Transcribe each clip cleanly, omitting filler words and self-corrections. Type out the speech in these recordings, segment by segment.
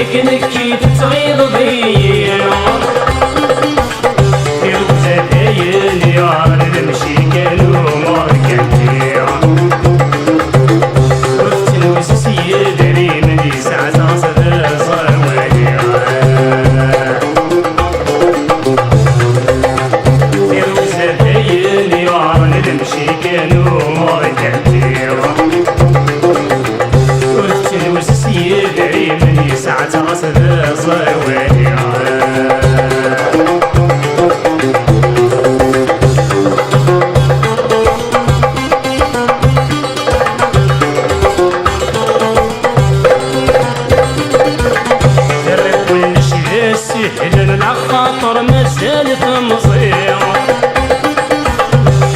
يكنك كيف تغيظ بيا يرزدين يا نمشي قالوا مركبتي رفت الوسس يدري من ساعة صدر صوالي يرزدين يا نمشي قالوا مركبتي رفت الوسس يدري من ساعة صدر صوالي خاطر مسالة مصير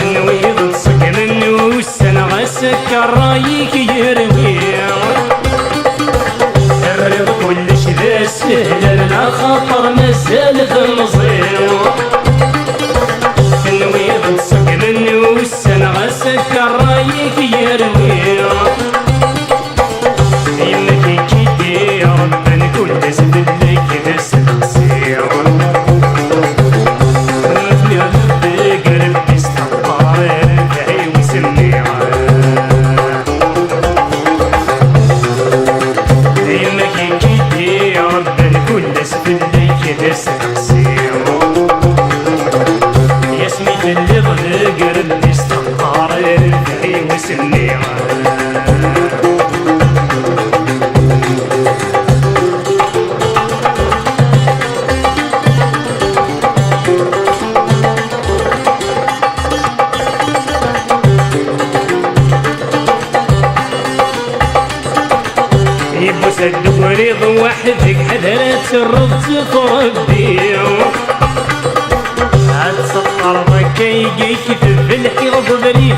نويض تصق منه والسنة غسكر رايك يروي الرضا كلش ذا سهل لا خاطر مسالة مصير نويض تصق منه والسنة غسكر رايك يروي يمك كيدي ربنا كل سبلك دس تقصير يسمي في اللغة قرب يستنقار الفعي وسمي يبوس الدوريض وحدك حذرت الرض تربي هاد سطر ضكي يكتب في الحيض بريد